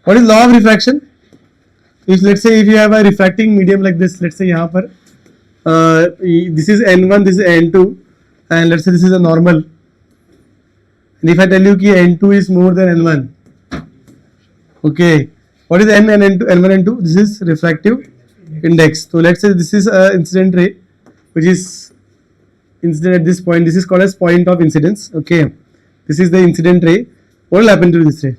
What is law of refraction? If let's say if you have a refracting medium like this, let's say यहाँ पर this is n1, this is n2, and let's say this is a normal. And if I tell you कि n2 is more than n1, okay, what is n and n2? n1 and 2. This is refractive index. So let's say this is a incident ray, which is incident at this point. This is called as point of incidence. Okay, this is the incident ray. What will happen to this ray?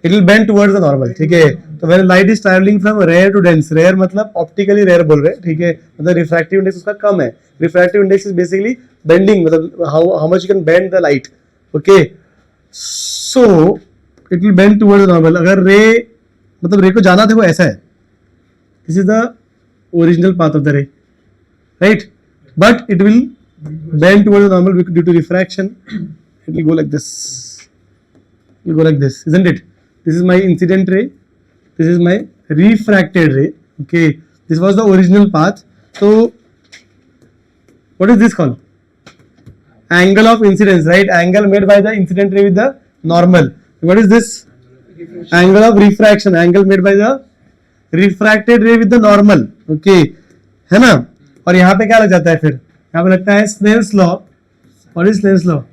It will bend towards the normal. ठीक है. तो when light is traveling from rare to dense, rare मतलब optically rare बोल रहे हैं. ठीक है. मतलब refractive index उसका कम है. Refractive index is basically bending. मतलब how much you can bend the light. Okay. So it will bend towards the normal. अगर रे मतलब रे को जाना देखो ऐसा है. This is the original path of the ray, right? But it will bend towards the normal due to refraction. It will go like this. It will go like this, isn't it? This is my incident ray. This is my refracted ray. Okay, this was the original path. So, what is this called? Angle of incidence, right? Angle made by the incident ray with the normal. What is this? Angle of refraction. Angle made by the refracted ray with the normal. Okay, है ना? और यहाँ पे क्या लग जाता है फिर? यहाँ पे लगता है Snell's law. What is Snell's law?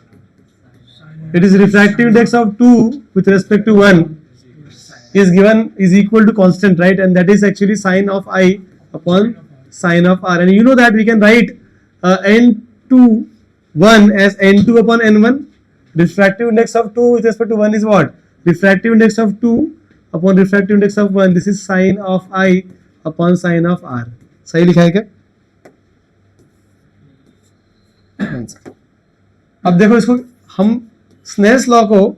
It is refractive index of 2 with respect to 1 is equal to constant, right? And that is actually sine of I upon sine of R. And you know that we can write n2 1 as n2 upon n1. Refractive index of 2 with respect to 1 is what? Refractive index of 2 upon refractive index of 1. This is sine of I upon sine of R. सही लिखा है क्या? अब देखो इसको हम Snell's law को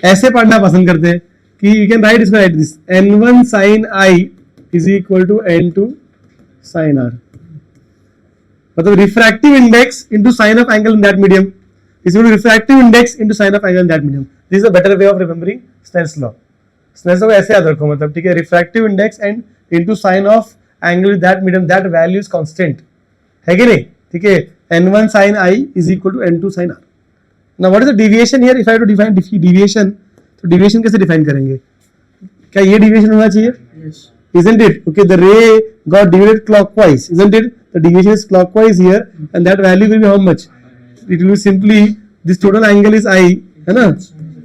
ऐसे पढ़ना पसंद करते हैं कि यू कैन राइट इसको right this n1 sin I is equal to n2 sin R. मतलब refractive index into sine of angle in that medium is equal to refractive index into sine of angle in that medium. This is a better way of remembering Snell's law. Snell's law को ऐसे याद रखो मतलब ठीक है refractive index and into sine of angle with that medium, that value is constant है कि नहीं? ठीक है n1 sin I is equal to n2 sin R. Now what is the deviation here? If I have to define deviation, तो deviation कैसे define करेंगे? क्या ये deviation होना चाहिए? Yes. Isn't it? Okay, the ray got deviated clockwise, isn't it? The deviation is clockwise here, and that value will be how much? It will be simply this total angle is I, है ना?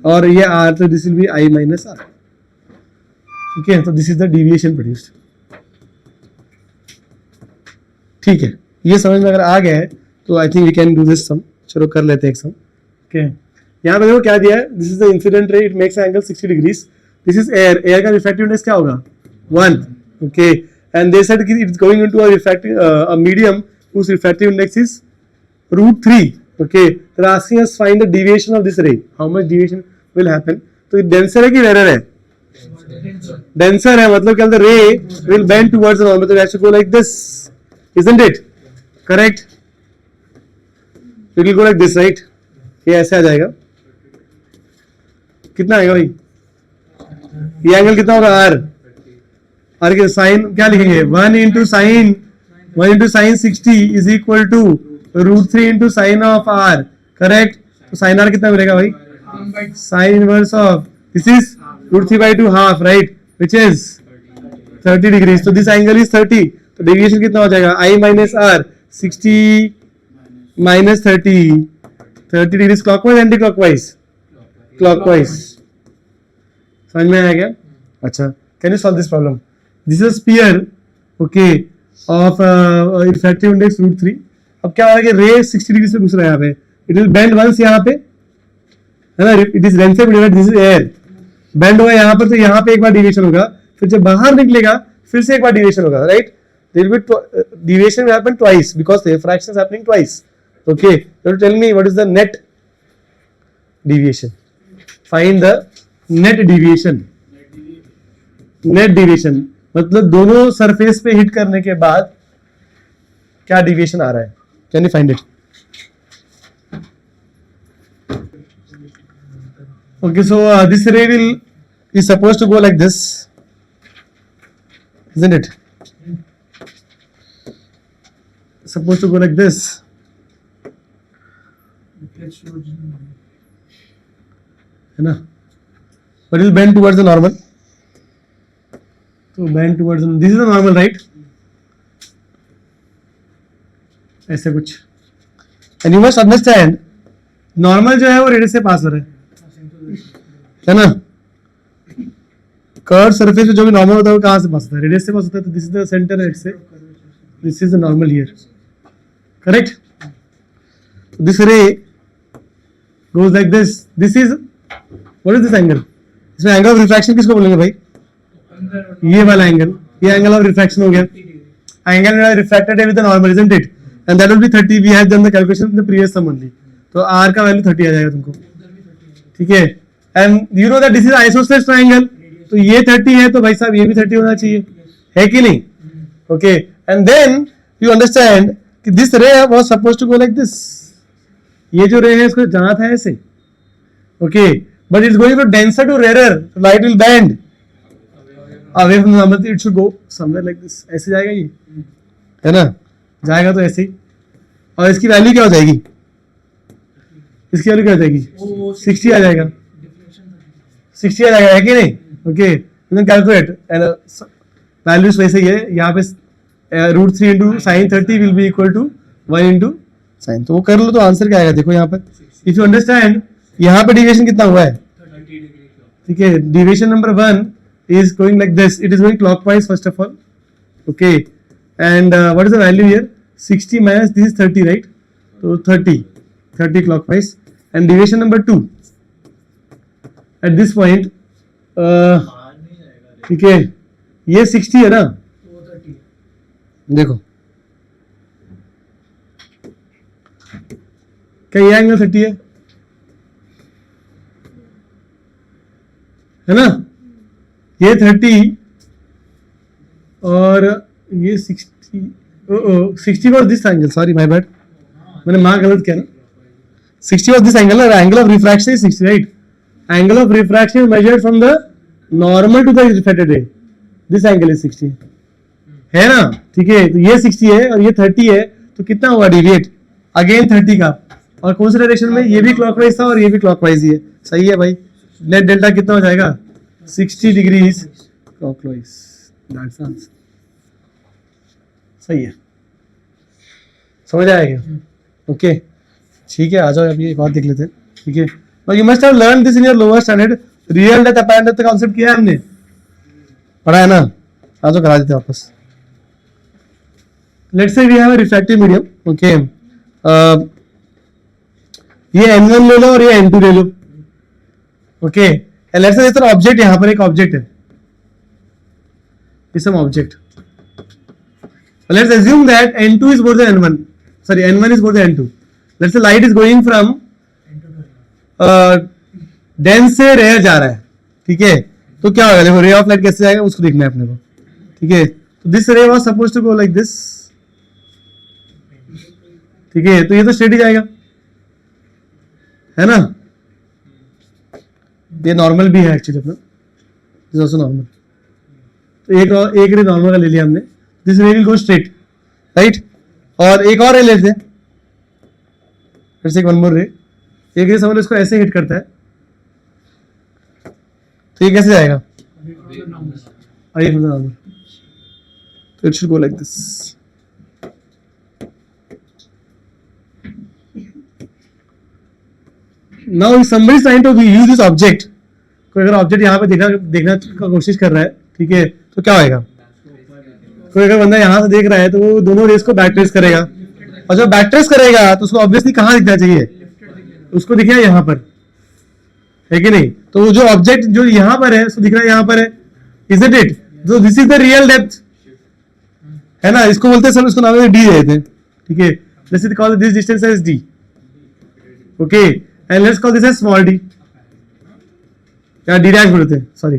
और ये R, so this will be I minus R. Okay, so this is the deviation produced. ठीक है, ये समझ में अगर आ गया है, तो I think we can do this sum. चलो कर लेते हैं एक sum. Okay. यहाँ पे देखो क्या दिया है this is the incident ray it makes angle 60 degrees this is air air का रिफ्रैक्टिव इंडेक्स क्या होगा 1 ओके एंड दे सेड कि it's going into a refractive a medium whose refractive index is √3 okay they're asking us find the deviation of this ray how much deviation will happen तो ये denser है कि rare है denser है मतलब क्या रे will bend towards the normal so it has to go like this isn't it correct it will go like this right ये ऐसे आ जाएगा कितना आएगा भाई ये एंगल कितना होगा आर आर के साइन क्या लिखेंगे 1 into sine 60 is equal to √3 into sine of R correct तो साइन आर कितना मिलेगा भाई sine inverse of this is √3/2 half right which is 30 degrees तो दिस एंगल इज 30 तो डेविएशन कितना हो जाएगा I minus R 60 minus 30 degrees clockwise anti clockwise समझ में आया क्या अच्छा can you solve this problem this is sphere okay of refractive index √3 अब क्या हो रहा है कि रे 60 डिग्री से घुस रहा है यहाँ पे इट विल बेंड वंस यहाँ पे है ना इट इज लेंथ से दिस इज एयर बेंड होगा यहाँ पर तो यहाँ पे एक बार डिविएशन होगा फिर जब बाहर निकलेगा फिर से एक बार डिविएशन होगा right there will be deviation will happen twice because the refraction is happening twice okay you tell me what is the net deviation find the net deviation मतलब दोनों सरफेस पे हिट करने के बाद क्या डिविएशन आ रहा है can you find it okay so this ray will is supposed to go like this isn't it supposed to go like this है ना but it will bend towards the normal. तो bend towards, this is the normal, right? ऐसे कुछ. And you must understand, normal जो है वो radius से पास हो रहा है ना? कर्व सरफेस पे जो भी नॉर्मल होता है वो कहाँ से पास होता है? रेडियस से पास होता है. तो this is the centre, let's say this is the normal here, correct? This ray goes like this. This is, what is this angle? इसमें एंगल ऑफ रिफ्रैक्शन किसको बोलेंगे भाई? ये वाला एंगल, ये एंगल ऑफ रिफ्रैक्शन हो गया. Angle refracted with the normal, isn't it? And that will be 30. We have done the calculation in the previous sum only. तो r का वैल्यू 30 आ जाएगा तुमको, ठीक है? And you know that this is isosceles triangle, तो ये 30 है तो भाई साहब ये भी 30 होना चाहिए, है कि नहीं? Okay. And then you understand कि this ray was supposed to go like this. ये जो रे है इसको जाना था ऐसे, okay, but it's going from denser to rarer, तो light will bend away from the normal. It should go somewhere like this. ऐसे जाएगा ये, है ना? जाएगा तो ऐसे ही. और इसकी वैल्यू क्या हो जाएगी? इसकी वैल्यू क्या हो जाएगी? 60 आ जाएगा. 60 आ जाएगा, है कि नहीं? Okay, you can calculate. And values वैसे ही है यहाँ पे. √3 into sine 30 will be equal to 1 into sine. तो वो कर लो तो आंसर क्या आएगा? देखो यहाँ पर, इफ यू अंडरस्टैंड, यहाँ पे डिविएशन कितना हुआ है? ठीक है, deviation number 1 is going like this. It is going clockwise first of all, okay, and what is the value here? 60 minus this is 30, right? So 30 clockwise. And deviation number 2 at this point, ठीक है, ये 60 है ना? देखो क्या ये angle 30 है ना? ये 30 और ये 60 was this angle. Sorry, my bad. मैंने मार्क गलत किया ना. 60 was this angle. Angle of refraction is 60, right? Angle of refraction is measured from the normal to the refracted ray. This angle is 60. है ना? ठीक है, तो ये 60 है और ये 30 है, तो कितना हुआ डिविएट? अगेन 30 का. और कौन सा डायरेक्शन में? ये भी क्लॉकवाइज था और ये भी क्लॉकवाइज ही है. सही है भाई. नेट डेल्टा कितना हो जाएगा? 60 डिग्रीज क्लॉकवाइज. That's answer. सही है, समझ आएगा? ओके, ठीक है. आ जाओ अभी एक और देख लेते हैं. ठीक है, now you must have learn this in your lower standard. Real depth apparent depth का कांसेप्ट किया है हमने, पढ़ा है ना? आ जाओ करा देते हैं वापस. Let's say we have a refractive medium. Okay, ये N1 ले लो और ये N2 ले लो. Okay, and let's say there's an object. यहाँ पर एक ऑब्जेक्ट है, is some object. Let's assume that N2 is more than N1. Sorry, N1 is more than N2. Let's say light is going from dense से rare जा रहा है. ठीक है, तो क्या होगा? देखो रे ऑफ लाइट कैसे जाएगा उसको देखना है अपने को. ठीक है, तो this ray was supposed to go like this. ठीक है, तो ये तो स्ट्रेट ही जाएगा, है ना? ये नॉर्मल भी है एक्चुअली अपना. This also normal. तो एक रे नॉर्मल का ले लिया हमने. दिस रे विल गो स्ट्रेट, राइट? और एक और रे लेते हैं. फिर से एक वन मोर रे. एक रे समझ लो इसको ऐसे हिट करता है, तो ये कैसे जाएगा? और ये नॉर्मल. तो it should go like this. Now if somebody is trying to use this object, कोई अगर ऑब्जेक्ट यहाँ पे देखना का कोशिश कर रहा है, ठीक है, तो क्या होएगा? कोई अगर बंदा यहाँ से देख रहा है तो वो दोनों रेस को बैक ट्रेस करेगा, और जब बैक ट्रेस करेगा तो उसको ऑब्वियसली कहाँ दिखना चाहिए? उसको दिखेगा यहाँ पर, है कि नहीं? तो जो ऑब्जेक्ट जो यहाँ पर है उसको दिख रहा है यहाँ पर है, isn't it? So this is the real depth, है ना? इसको बोलते हैं सर, उसको नाम है डी देते हैं. ठीक है, let's call this distance as d. Okay, and let's call this as small d. या डी डैश बोलते हैं, सॉरी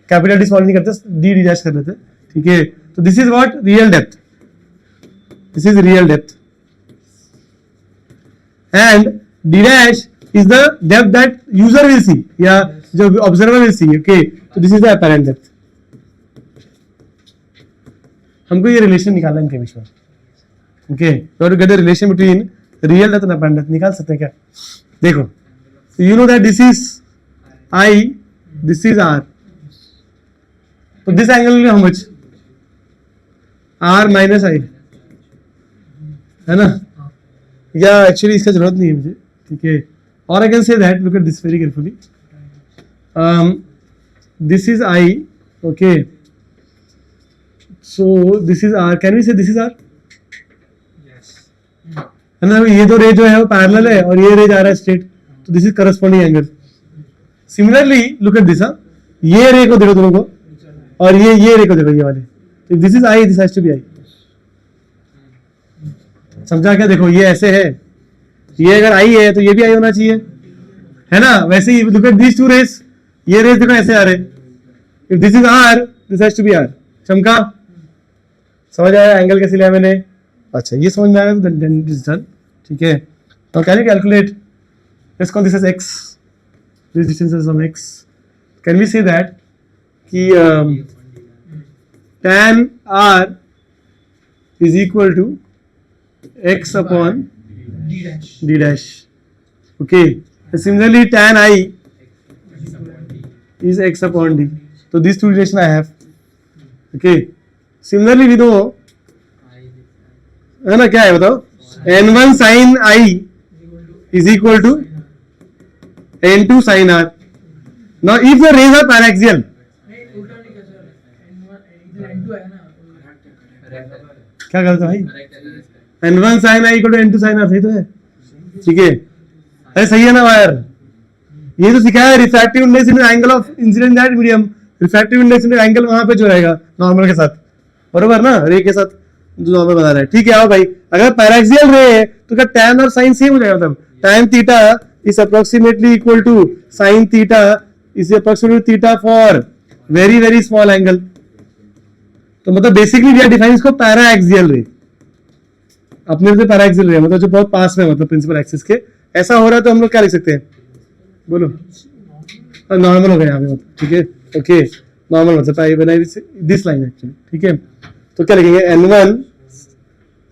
कैपिटल डी स्मॉल नहीं करते, डी डी डैश कर लेते हैं. ठीक है, तो this is what? Real depth. This is real depth and D dash is the depth that user will see, या जो ऑब्जर्वर विल सी. ओके, तो this is the apparent depth. हमको ये रिलेशन निकालना है इनके बीच में. Okay, to get the relation between real depth and apparent depth निकाल सकते हैं क्या? देखो, you know that this is I this is R, तो this angle will be how much, R minus I, है ना, या एक्चुअली इसका जरूरत नहीं है मुझे, ठीक है, और I can say that, look at this very carefully, this is I, okay, so this is R, can we say this is R, है ना, ये तो रे जो है वो पैरेलल है और ये रे जा रहा है स्ट्रेट, तो this is corresponding angle. Similarly look at this, ये रे को देखो दोनों को, और ये रे को देखो, ये वाले, तो this is I, this has to be I, समझा क्या? देखो ये ऐसे है, ये अगर आई है तो ये भी आई होना चाहिए, है ना, वैसे ही look at this two rays, ये रेस देखो ऐसे आ रहे, if this is R this has to be R, चमका, समझ आया एंगल कैसे लिया मैंने? अच्छा ये समझ में आया, देन इट इज डन, ठीक है। तो can you calculate, let's call this as x, this distance is some x, can we say that कि tan r is equal to x upon d dash, okay, similarly tan I is x upon d, so these two relation I have, okay, similarly we know, है ना, क्या है बताओ, n1 sin I is equal to n2 sin R. Now if the rays are paraxial, क्या करते भाई, n1 sin I equal to n2 sin R, सही तो है, ठीक है, अरे सही है ना वायर, ये तो सिखाया है, refractive index in angle of incident that medium, refractive index in angle वहां पे जो रहेगा नॉर्मल के साथ, बरोबर ना, रे के साथ जो नॉर्मल बना रहा है, ठीक है। आओ भाई, अगर पैराक्सियल रे है तो क्या tan और sin सेम हो जाएगा, मतलब tan theta is approximately equal to sin theta is approximately theta for very very small angle, तो मतलब बेसिकली वी आर डिफाइनिंग इसको पैराक्सियल रे, अपने से पैराक्सियल रे मतलब जो बहुत पास में, मतलब प्रिंसिपल एक्सिस के, ऐसा हो रहा है तो हम लोग क्या लिख सकते हैं, बोलो, नॉर्मल हो गया यहाँ पे, मतलब ठीक है, ओके, नॉर्मल मतलब दिस लाइन एक्चुअली, ठीक है, तो क्या लिखेंगे, n1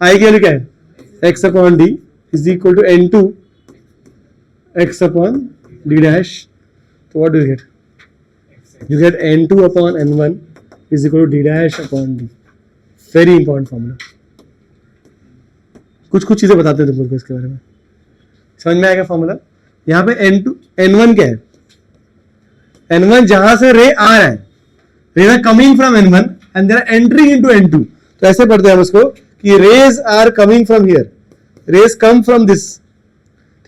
आई की वैल्यू क्या है, x upon D is equal to n2 x upon D dash, तो what do you get, you get n2 upon n1 is equal to D dash upon D, very important formula, कुछ कुछ चीजें बताते हैं तुमको इसके बारे में, समझ में आएगा फॉर्मूला। यहाँ पे n1 क्या है, n1 जहां से रे आ रहा है, ray are coming from n1 and they are entering into n2, तो ऐसे पढ़ते हैं हम इसको कि rays are coming from here, rays come from this,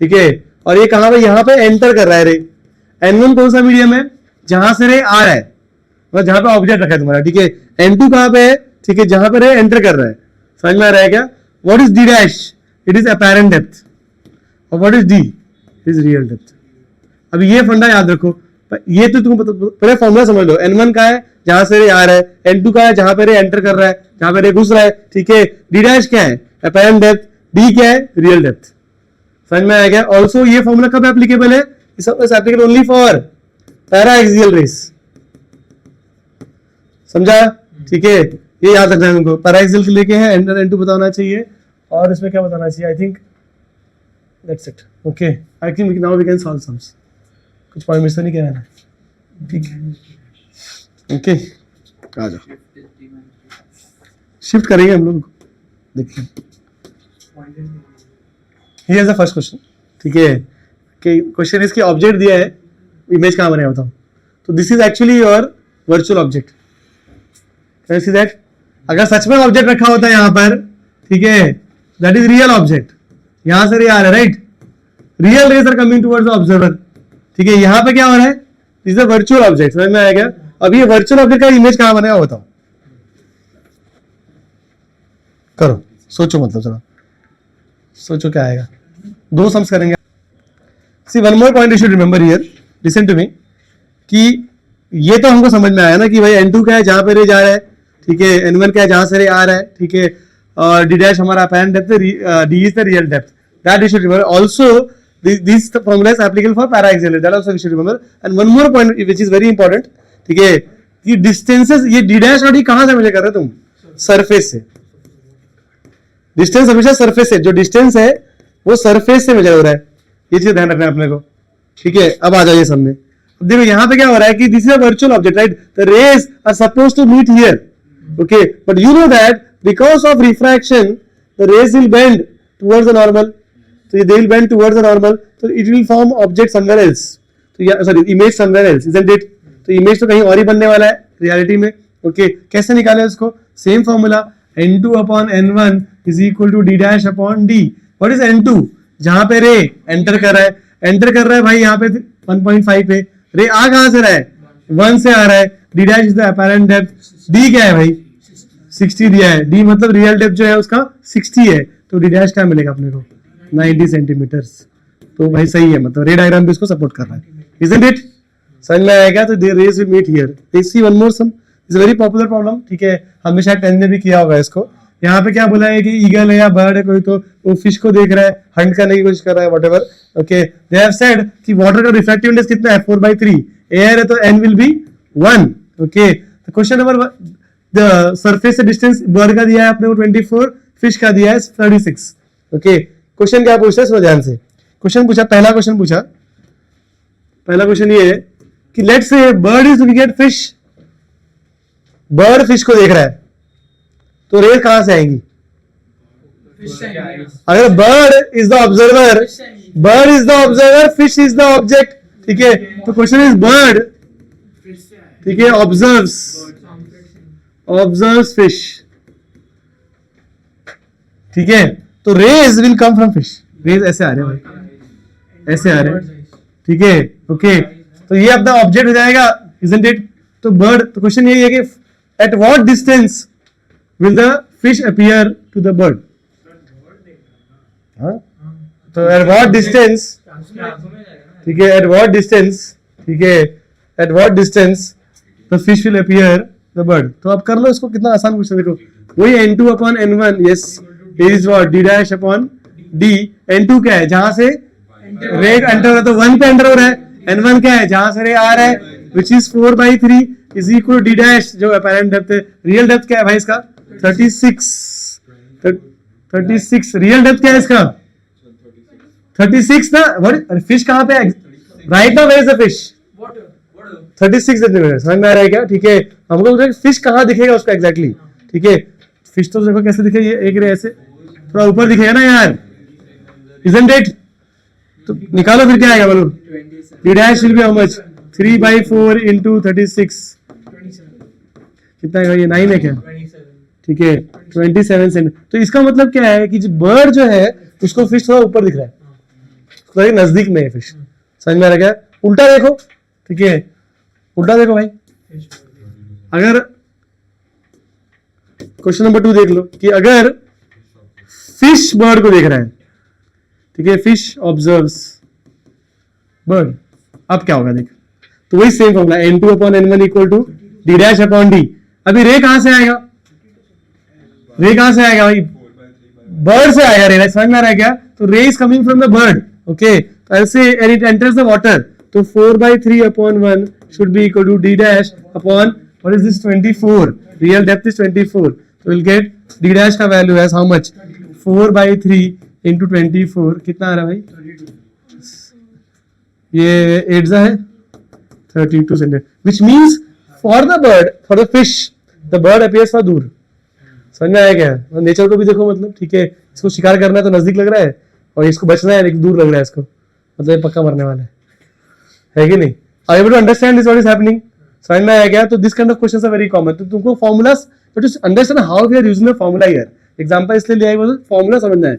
ठीक है, और ये कहां पे, यहां पे एंटर कर रहा है रे, n1 कौन सा मीडियम है, जहां से रे आ रहा है, मतलब जहां पे ऑब्जेक्ट रखा है तुम्हारा, ठीक है, n2 कहां पे है, ठीक है, जहां पे रे एंटर कर रहा है, समझ में आ रहा है क्या? What is d dash, it is apparent depth, और what is d, is real depth. अभी ये फंडा याद रखो, ये तो तुम पहले फॉर्मूला समझ लो, n1 का है जहां से रे आ रहा है, n2 का है जहां पे रे एंटर कर रहा है, जहां पे रे घुस रहा है, ठीक है, d डैश क्या है, अपैरेंट डेप्थ, d क्या है, रियल डेप्थ, समझ में आया क्या? ऑल्सो ये फॉर्मूला कब एप्लीकेबल है, is applicable only for paraxial rays, समझा, ठीक है, ये याद रखना है तुमको, पैराएक्सियल के लेके है n1 बताना चाहिए, और इसमें क्या बताना चाहिए, I think that's it, okay, I think now we can solve sums, कुछ पॉइंट मिस तो नहीं किया मैंने, ठीक है, ओके, आ जाओ, शिफ्ट करेंगे हम लोग, देखिए, here is the first question, ठीक है, कि क्वेश्चन इसकी ऑब्जेक्ट दिया है, इमेज कहाँ बनेगा बताओ, तो this is actually your virtual object, can see that, अगर सच में ऑब्जेक्ट रखा होता है यहाँ पर, ठीक है, दैट इज रियल ऑब्जेक्ट, यहां से रे आ रहा है, right, real rays are coming towards the observer, ठीक है, यहाँ पे क्या हो रहा है, इज द वर्चुअल ऑब्जेक्ट, समझ में आया क्या? अब ये वर्चुअल ऑब्जेक्ट का इमेज कहां बनेगा बताओ, करो, सोचो, मतलब चलो सोचो क्या आएगा, दो सम्स करेंगे। See one more point you should remember here, listen to me, कि ये तो हमको समझ में आया ना कि भाई n2 क्या है जहां पे रे जा रहा है, ठीक है, n1 क्या है जहां से रे आ रहा है, ठीक है, और d डैश हमारा अपैरेंट डेप्थ है, d is the real depth, that you should remember. Also this formula is applicable for paraxial, that also you should remember, and one more point which is very important, ठीक है, कि distances, ये d dash और d कहां से major कर रहे हो तुम, सरफेस से, डिस्टेंस हमेशा सरफेस से, जो डिस्टेंस है वो सरफेस से मेजर हो रहा है, ये चीज ध्यान रखना है अपने को, ठीक है। अब आ जाइए सामने, देखो यहाँ पे क्या हो रहा है कि this is a virtual object, right? The rays are suppose to meet here, okay, but you know that because of refraction the rays will bend towards the normal, तो they will bend towards the normal, तो it will form object somewhere else, तो sorry image somewhere else, isn't it? तो image तो कहीं और ही बनने वाला है रियलिटी में, ओके। कैसे निकाले उसको? Same formula, n2 upon n1 is equal to d dash upon d। What is n2? जहां पे रे एंटर कर रहा है भाई, यहाँ पे 1.5 पे रे आ कहां से रहा है? 1 से आ रहा है। d dash is the apparent depth, d क्या है भाई? 60 दिया है, d मतलब रियल डेप्थ जो है उसका 60 है, तो d डैश क्या मिलेगा अपने को? 90 सेंटीमीटर्स। तो भाई सही है, मतलब रे डायग्राम भी इसको सपोर्ट कर रहा है, इजंट इट? समझ में आएगा? तो they rays will meet here. Let's see one more sum, it's a very popular problem, ठीक है, हमने शायद 10 में भी किया होगा इसको। यहाँ पे क्या बोला है कि ईगल है या बर्ड है कोई, तो वो फिश को देख रहा है, हंट करने की कोशिश कर रहा है, whatever, okay. They have said कि वाटर का रिफ्रैक्टिव इंडेक्स कितना है? 4/3। एयर है तो n will be 1, okay. Question number, the surface से डिस्टेंस बर्ड का दिया है अपने को 24, फिश का दिया है 36, ओके। क्वेश्चन क्या पूछा है? सुनो ध्यान से। क्वेश्चन पूछा, पहला क्वेश्चन ये है कि let's say bird is looking at fish, bird fish को देख रहा है, तो रेस कहां से आएंगी? अगर bird is the observer, fish is the object, ठीक है, तो क्वेश्चन इज बर्ड, ठीक है, ऑब्जर्व्स फिश, ठीक है, तो rays will come from fish. Rays ऐसे आ रहे हैं भाई, ऐसे आ रहे हैं, ठीक है, ओके। तो ये अपना ऑब्जेक्ट हो जाएगा, इजंट इट? तो बर्ड, तो क्वेश्चन यही है कि at what distance will the fish appear to the bird? तो at what distance, ठीक है, at what distance, ठीक है, at what distance the fish will appear the bird? तो अब कर लो इसको, कितना आसान क्वेश्चन, देखो वही n2 upon n1, yes, is what d dash upon d। n2 क्या है? जहां से रे एंटर हो रहा है, तो 1 पे एंटर हो रहा है। n1 क्या है? जहां से रे आ रहा है, which is 4/3 is equal to d dash, जो apparent डेप्थ है। रियल डेप्थ क्या है भाई इसका? 36 रियल डेप्थ क्या है इसका? 36 ना। व्हाट, फिश कहां पे है right now? Where is the fish? 36 centimetre. समझ में आ रहा है क्या? ठीक है, हमको फिश कहां दिखेगा उसका एग्जैक्टली, ठीक है। फिश तो देखो कैसे दिखेगा, ये एक रे ऐसे थोड़ा ऊपर दिखेगा ना यार, इजंट इट? तो निकालो फिर क्या आएगा, बोलो। d dash will be how much? 3/4 into 36, कितना है ये? 9 है क्या? ठीक है, 27 सेंट। तो इसका मतलब क्या है कि बर्ड जो है उसको फिश थोड़ा ऊपर दिख रहा है, थोड़ा नजदीक में है फिश। समझ में आ रहा क्या? उल्टा देखो, ठीक है, उल्टा देखो भाई। अगर क्वेश्चन नंबर 2 देख लो कि अगर फिश बर्ड को देख रहा है, ठीक है, फिश ऑब्जर्व्स बर्ड, अब क्या होगा देख। तो वही same formula, n2 upon n1 equal to d dash upon d। अभी रे कहां से आएगा? रे कहां से आएगा भाई? बर्ड से आएगा रे, समझ में आ रहा है क्या? तो ray is coming from the bird, okay. तो ऐसे and it enters the water, तो 4/3 upon 1 should be equal to d dash upon what is this? 24। Real depth is 24, तो विल गेट d डैश का वैल्यू है how much? 4/3 into 24, कितना आ रहा है भाई? ये 8 है 32 centimetre, which means for the bird, for the fish, the bird appears far दूर। समझ में आया क्या? नेचर को भी देखो, मतलब ठीक है, इसको शिकार करना है तो नजदीक लग रहा है, और इसको बचना है लेकिन दूर लग रहा है इसको, मतलब पक्का मरने वाला है कि नहीं? Are you able to understand this what is happening? समझ में आया क्या? तो this kind of questions are very common। तो तुमको formulas, but to understand how we are using the formula here, example इसलिए लिया है, फॉर्मूला समझना है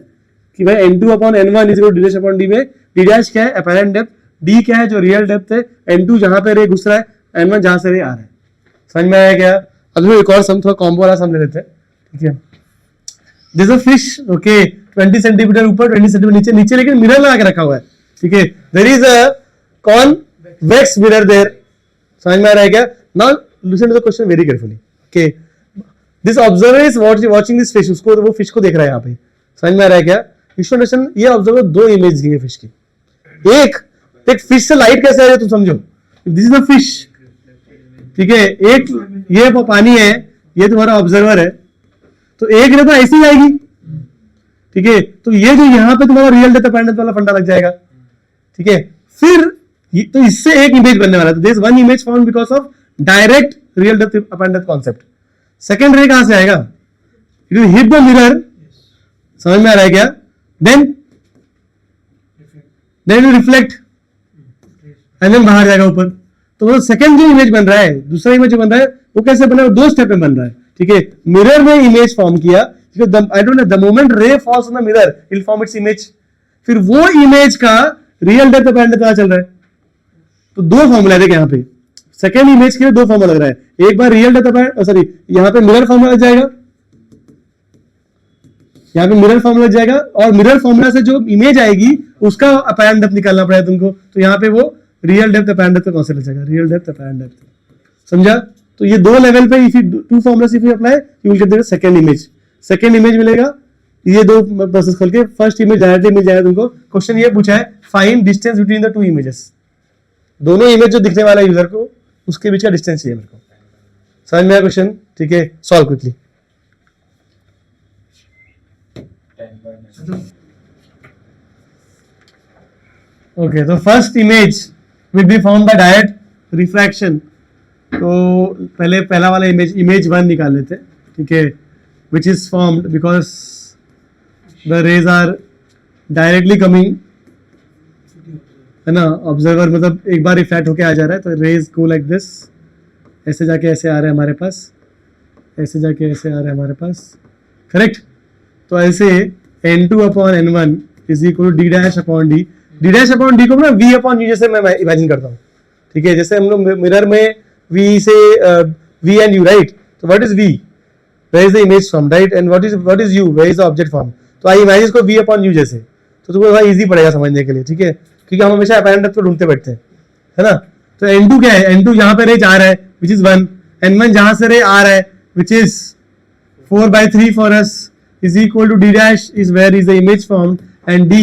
कि भाई n2 upon n1 is equal to d dash upon d में d डैश क्या है? अपैरेंट डेप्थ, d क्या है? जो रियल डेप्थ है, n2 जहां पे रे घुस रहा है, n1 जहां से रे आ रहा है। समझ में आया क्या? अब एक और सम, थोड़ा कॉम्बो वाला सम ले लेते हैं, ठीक है। This a fish, okay, 20 centimetre ऊपर 20 सेंटीमीटर नीचे, लेकिन मिरर लगा के रखा हुआ है, ठीक है। There is a convex mirror there. समझ में आ रहा है क्या? Now listen to the question very carefully, okay. This observer is watching this fish, उसको, वो फिश को देख रहा है यहाँ पे। समझ में आ रहा है क्या? ये ऑब्जर्वर 2 इमेज दी है फिश की। एक फिश से लाइट कैसे आ रही है तुम समझो, दिस इज द फिश, ठीक है। एक ये पानी है, ये तुम्हारा ऑब्जर्वर है, तो एक रे तो ऐसे ही आएगी, ठीक है। तो ये जो यहाँ पे तुम्हारा रियल डेप्थ अपैरेंट वाला फंडा लग जाएगा, ठीक है। फिर तो इससे एक इमेज बनने वाला है. This one image found because of direct real depth upon depth concept. Second रे कहां से आएगा? It will hit the mirror. समझ में आ रहा है क्या? देन रिफ्लेक्ट एंड देन बाहर जाएगा ऊपर. तो वो सेकंड जो इमेज बन रहा है, दूसरा इमेज जो बन रहा है, वो कैसे बना है? 2 स्टेप में बन रहा है. ठीक है, मिरर में इमेज फॉर्म किया. I don't know, the moment ray falls on the mirror it will form its image. फिर वो इमेज का रियल डेप्थ अपॉन डेप्थ पता चल रहा है. तो 2 फॉर्मूला देख यहाँ पे. सेकंड इमेज के लिए 2 फॉर्मूला लग रहा है. एक बार रियल डेप्थ अपॉन, सॉरी, यहाँ पे मिरर फॉर्मूला लग जाएगा, यहाँ पे मिरर फॉर्मूला लग जाएगा, और मिरर फॉर्मूला से जो इमेज आएगी उसका अपॉन डेप्थ निकालना पड़ेगा तुमको. तो यहाँ पे वो रियल डेप्थ अपॉन डेप्थ कौन से लग जाएगा? Real depth upon depth. समझा? तो ये 2 लेवल पे if you 2 formulas if you apply you will get the second image. Second image मिलेगा. ये 2 प्रोसेस खोल के फर्स्ट इमेज डायरेक्टली मिल जाएगा तुमको. क्वेश्चन ये पूछा है, find distance between the 2 images. दोनों इमेज जो दिखने वाला है यूजर को, उसके बीच का डिस्टेंस चाहिए मेरे को. समझ में आया क्वेश्चन? ठीक है, सॉल्व क्विकली. ओके, तो first image will be found by direct refraction. तो पहला वाला इमेज 1 निकाल लेते हैं. ठीक है, which is formed because the rays are directly coming, है ना. ऑब्जर्वर मतलब एक बार रिफ्रैक्ट होके आ जा रहा है, तो रेज गो लाइक दिस, ऐसे जाके ऐसे आ रहे हैं हमारे पास, ऐसे जाके ऐसे आ रहे हैं हमारे पास. करेक्ट? तो ऐसे n2 upon n1 is equal to d dash upon d. d dash upon d को ना v अपॉन u जैसे मैं इमेजिन करता हूँ. ठीक है, जैसे हम लोग मिरर में v से v and u, राइट. तो what is v? Where is the image form, right. And what is u? Where is the object form. तो आई इमेजिन इसको v अपॉन u जैसे, तो तुमको थोड़ा इजी पड़ेगा समझने के लिए. ठीक है, क्योंकि हम हमेशा अपॉन डेप्थ को ढूंढते बैठते हैं, है ना. तो n2 क्या है? n2 यहाँ पे रे आ रहा है विच इज 1. n1 जहां से रे आ रहा है which is 4/3 for us is equal to d dash is where is the image formed and d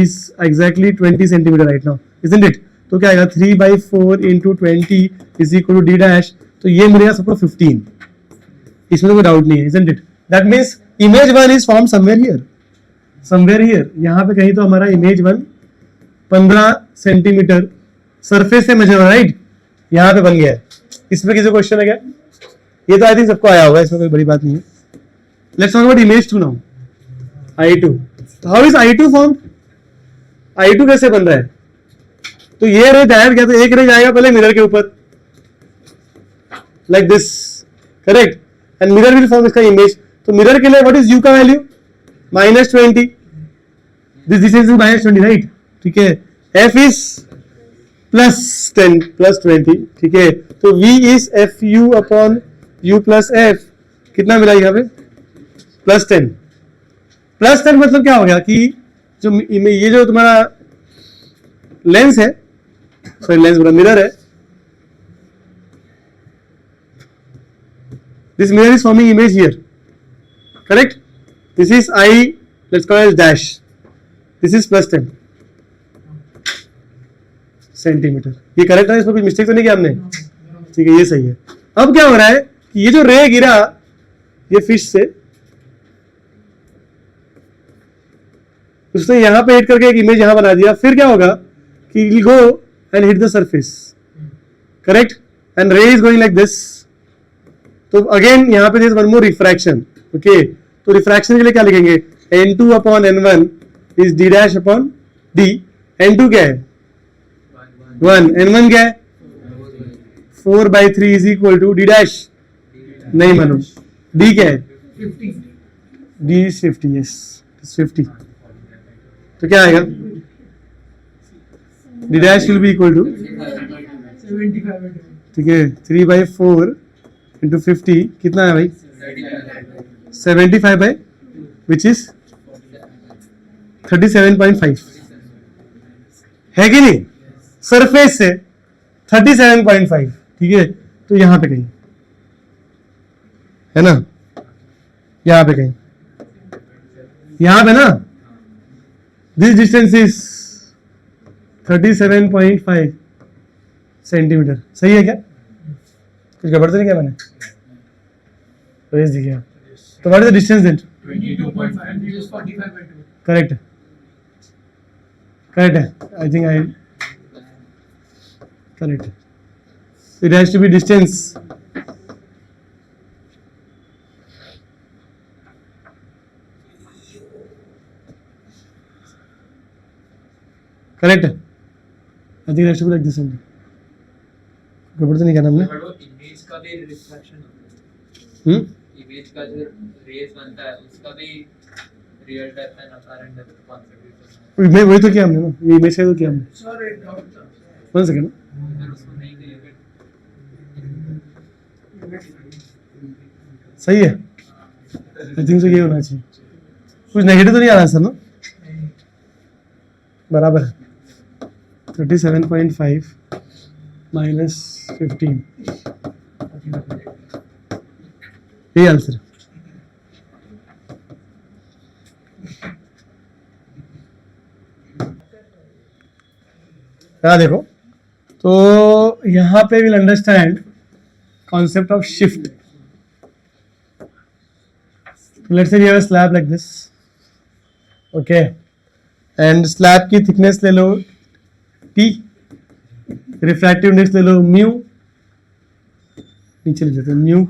is exactly 20 centimeter right now, isn't it? तो क्या आएगा? 3/4 into 20 is equal to d dash. तो ये मिलेगा सबको 15. इसमें तो कोई डाउट नहीं है, isn't it? That means image 1 is formed somewhere here, somewhere here. यहाँ पे कहीं तो हमारा image 1 15 सेंटीमीटर सरफेस से मेजर, राइट, यहाँ पे बन गया है. इसमें किसी क्वेश्चन है क्या? ये तो आई थिंक सबको आया होगा, इसमें कोई बड़ी बात नहीं है. Let's talk about image 2 now. I2. So how is I2 formed? I2 कैसे बन रहा है? तो ये रे डायरेक्ट क्या, तो एक रे जाएगा पहले मिरर के ऊपर like this, correct? And mirror will form इसका इमेज. तो मिरर के लिए what is u का value? -20. This distance is -20, right? ठीक है. f is +10 +20. ठीक है. तो v is fu upon u plus f. कितना मिला यहाँ पे? +10. +10 मतलब क्या हो गया कि जो ये जो तुम्हारा लेंस है, सॉरी लेंस बोला, मिरर है, this mirror is forming image here, correct. This is I, let's call it dash. This is +10 centimetre. ये करेक्ट है? इसमें कुछ मिस्टेक तो नहीं किया हमने? ठीक है, ये सही है. अब क्या हो रहा है कि ये जो रे गिरा ये फिश से, उसने यहां पे हिट करके एक इमेज यहां बना दिया. फिर क्या होगा कि it will go and hit the surface, correct. And ray is going like this. तो अगेन यहां पे there is one more refraction. Okay, तो रिफ्रैक्शन के लिए क्या लिखेंगे? n2 upon n1 is d dash upon d. n2 क्या है? 1. n1 क्या है? 4/3 is equal to d dash, नहीं मालूम. d क्या है? 50. d is 50. yes, it's 50. तो क्या आएगा? d dash will be equal to 75. ठीक है, 3/4 into 50 कितना है भाई? 75 by which is 37.5 है कि नहीं? सरफेस से 37.5. ठीक है, तो यहां पे कहीं है ना, यहां पे कहीं, यहां पे ना. This distance is 37.5 centimetre. सही है क्या? कुछ गड़बड़ तो नहीं किया मैंने? तो इस दिखे. तो what is the distance then? 22.5. Correct है. I think Correct. It has to be distance. Correct. I think it has to be like this only. गड़बड़ तो नहीं करना हमने? इमेज का भी रिफ्लेक्शन होता है। इमेज का जो रेज बनता है उसका भी real depth and apparent depth concept है। वही तो किया हमने ना, ये इमेज का तो किया हमने। सर एक डाउट था। 1 सेकंड। अगर उसको नहीं करेंगे सही है। आई थिंक सो ये होना चाहिए। कुछ नेगेटिव तो नहीं आ रहा सर ना? बराबर है। 37.5 minus 15 यही आंसर है। देखो तो यहां पे will understand concept of shift. Let's say we have a slab like this, okay, and slab की थिकनेस ले लो टी, रिफ्रैक्टिव इंडेक्स ले लो म्यू, नीचे ले जाते हैं mu,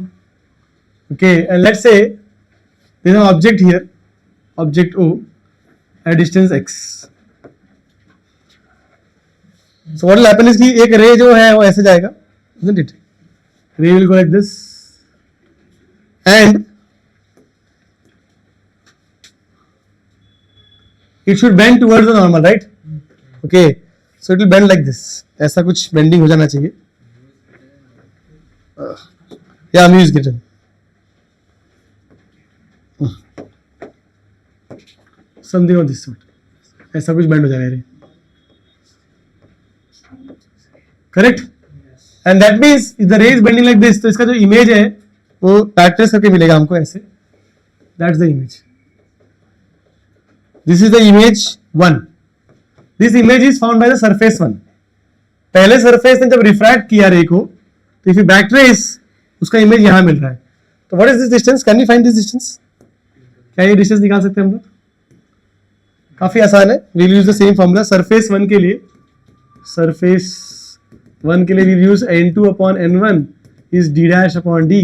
okay, and let's say there is an object here, object O at distance x। So what will happen is कि एक रे जो है वो ऐसे जाएगा, isn't it? रे will go like this and it should bend towards the normal, right? Okay, so it will bend like this. ऐसा कुछ बेंडिंग हो जाना चाहिए। Yeah, mu is given. Something of this sort. ऐसा कुछ बेंड हो जाएगा ये। Correct? And that means if the ray is bending like this, तो इसका जो इमेज है वो बैकट्रेस करके मिलेगा हमको ऐसे। That's the image. This is the image 1. This image is found by the surface 1. पहले सरफेस ने जब रिफ्रैक्ट किया रे को, तो इफ यू बैक ट्रेस उसका इमेज यहां मिल रहा है। तो what is this distance? Can you find this distance? क्या ये डिस्टेंस निकाल सकते हैं हम लोग? काफी आसान है। We will use the same formula surface 1 के लिए। सरफेस 1 के लिए we use n2 upon n1 is d dash upon d,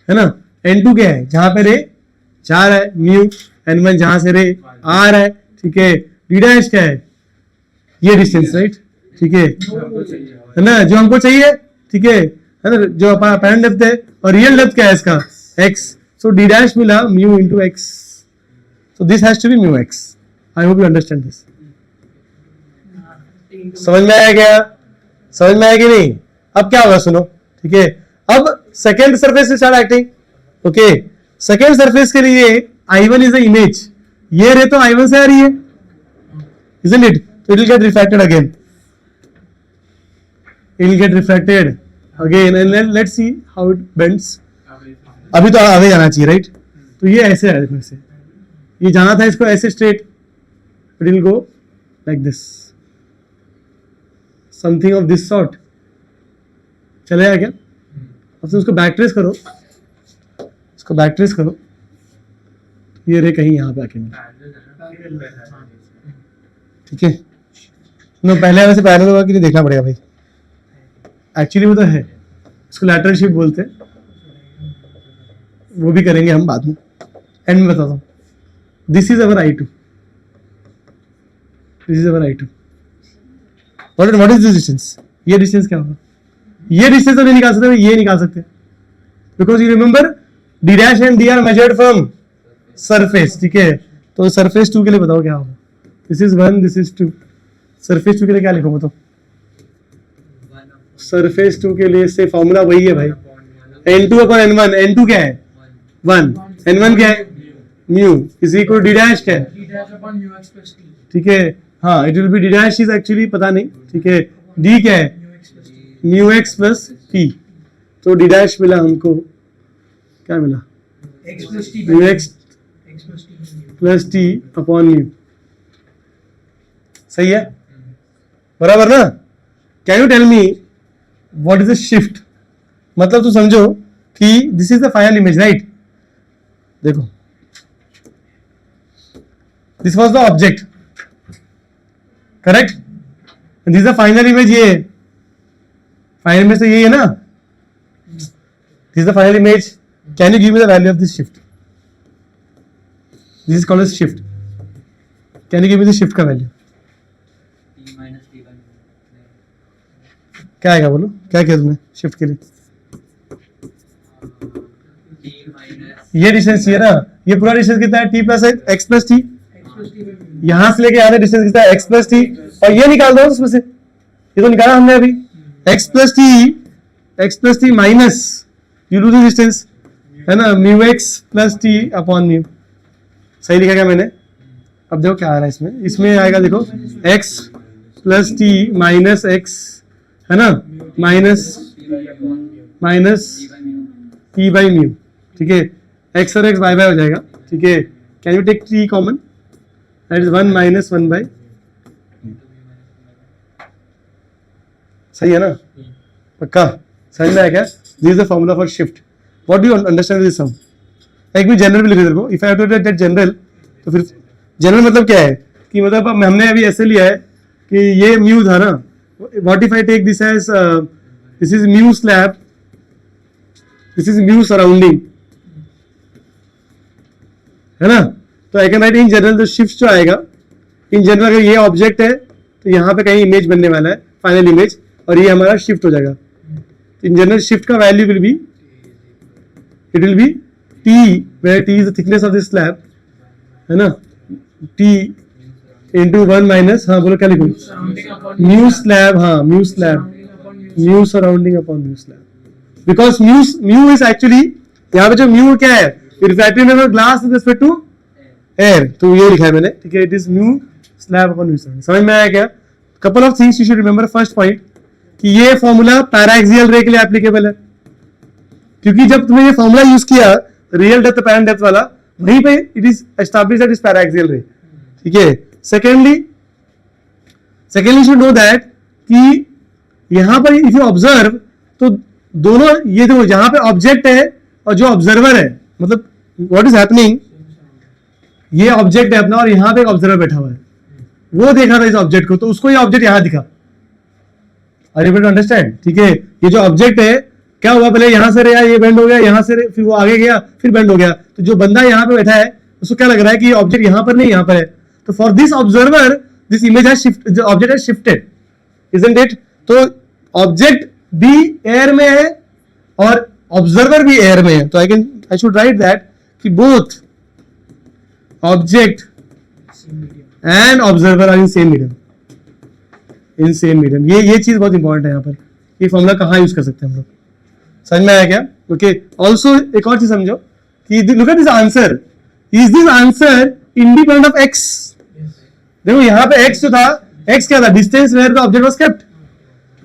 है ना? n2 क्या है? जहां पे रे 4 है, म्यू, n1 जहां से रे आ रहा है, ठीक है, d डैश क्या है? ये डिस्टेंस, राइट? ठीक है ना, जो हमको चाहिए, ठीक है ना, जो अपैरेंट डेप्थ है, और रियल डेप्थ क्या है इसका? x, सो d डैश मिला mu into x, so this has to be mu x। I hope you understand this. समझ में आया क्या? समझ में आया कि नहीं? अब क्या होगा सुनो, ठीक है, अब सेकेंड सरफेस से start acting, okay. Second surface के लिए I1 is the image, ये रे तो I1 से आ रही है, isn't it? So it will get refracted again. It will get refracted again, and then let's see how it bends. अभी तो आगे जाना चाहिए, राइट? तो ये ऐसे है, देखो ऐसे, ये जाना था इसको ऐसे straight, it will go like this, something of this sort. चलेगा क्या? अब तो उसको बैक ट्रेस करो, इसको बैक ट्रेस करो, ये रे कहीं यहाँ पे आके मिला, ठीक है? नो, पहले वैसे पैरेलल होगा कि नहीं देखना पड़ेगा भाई। एक्चुअली वो तो है, इसको लैटरल शिफ्ट बोलते हैं, वो भी करेंगे हम बाद में, एंड में बताता हूँ। This is our I2, this is our I2। What is this distance? ये डिस्टेंस क्या होगा? ये डिस्टेंस तो नहीं निकाल सकते, ये निकाल सकते, because you remember d dash and d are measured from surface, ठीक है? तो सरफेस 2 के लिए बताओ क्या होगा? This is 1, this is 2। Surface 2 के लिए क्या लिखो बताओ? सरफेस 2 के लिए से फॉर्मूला वही है भाई, n2 अपॉन n1। n2 क्या है? 1, n1 क्या है? Mu is equal d dash क्या है? d dash upon mu x plus t। ठीक है, हाँ, it will be d dash is actually पता नहीं, ठीक है, d क्या है? Mu x plus t। तो d डैश मिला हमको, क्या मिला? x plus t mu x plus t upon mu. सही है, बराबर ना? Can you tell me what is the shift? मतलब तू समझो कि this is the final image, right? देखो, this was the object, correct? This is the final image, ये फाइनल इमेज तो यही है ना, this is the final image. Can you give me the value of this shift? This is called as shift. Can you give me the shift का value? T minus T1. क्या आएगा बोलो, क्या किया तुमने शिफ्ट के लिए? T minus. ये डिस्टेंस ये ना, ये पूरा डिस्टेंस कितना है? t plus x plus T. X plus T by mu. यहां से लेके यहाँ डिस्टेंस कितना है? X plus T. और ये निकाल दो उसमें से, ये तो निकाला हमने अभी. X plus T minus you do the distance, है ना, mu x plus T upon mu. सही लिखा क्या मैंने? अब देखो क्या आ रहा है इसमें, इसमें आएगा देखो x plus T minus x, है ना, माइनस टी बाई म्यू. ठीक है, x और x बाय बाय हो जाएगा. ठीक है, can you take t common? That is 1 minus 1 by. सही है ना? पक्का समझ में आया क्या? This is the formula for shift. What do you understand this sum? एक भी जनरल भी लिख दे को. If I have to take general, तो फिर जनरल मतलब क्या है कि मतलब हमने अभी ऐसे लिया है कि ये म्यू था ना. What if I take this as this is mu slab, this is mu surrounding, है ना. तो I can write in general the shift जो आएगा, इन जनरल अगर ये ऑब्जेक्ट है तो यहाँ पे कहीं इमेज बनने वाला है, फाइनल इमेज, और ये हमारा शिफ्ट हो जाएगा. इन जनरल शिफ्ट का value will be, it will B t, where t is the thickness of this slab, है ना, t into 1 minus, हाँ बोलो क्या लिखूं? Surrounding upon म्यू स्लैब, हाँ mu slab, surrounding upon mu. Mu surrounding upon mu slab. Because mu is actually, यहाँ पे जो म्यू क्या है, refractive index of glass with respect to air. तो ये लिखा है मैंने. ठीक है, it is mu slab upon mu surrounding. समझ में आया क्या? Couple of things you should remember. First point कि ये फॉर्मूला पैराएक्सियल रे के लिए एप्लीकेबल है, क्योंकि जब तुमने ये फॉर्मूला यूज किया रियल डेप्थ पैरेंट डेप्थ वाला, वहीं पे it is established that is paraxial रे. ठीक है. सेकेंडली शुड नो दैट कि यहां पर इफ यू ऑब्जर्व, तो दोनों ये देखो, जहां पे ऑब्जेक्ट है और जो ऑब्जर्वर है, मतलब व्हाट इज हैपनिंग, ये ऑब्जेक्ट है अपना और यहां पे एक ऑब्जर्वर बैठा हुआ है. वो देखा था इस ऑब्जेक्ट को, तो उसको ये ऑब्जेक्ट यहां दिखा. Are you able to understand? ठीक है, ये जो ऑब्जेक्ट है, क्या हुआ, पहले यहां से रहा, ये बेंड हो गया, यहां से फिर वो आगे गया, फिर बेंड हो गया. तो जो बंदा यहां पे बैठा है उसको क्या लग रहा है कि ये ऑब्जेक्ट यहां पर नहीं, यहां पर है. तो for this observer this image has shift, जो object has shifted, isn't it? तो ऑब्जेक्ट भी एयर में है और ऑब्जर्वर भी एयर में है. तो आई शुड राइट दैट कि both object and observer are in same medium, in same medium. ये चीज बहुत इंपॉर्टेंट है. यहाँ पर ये फॉर्मूला कहाँ यूज कर सकते हैं हम लोग? समझ में आया क्या? ओके. ऑल्सो एक और चीज समझो कि look at this answer, is this answer independent of x? देखो यहाँ पे एक्स जो था, एक्स क्या था? Distance where the object was kept.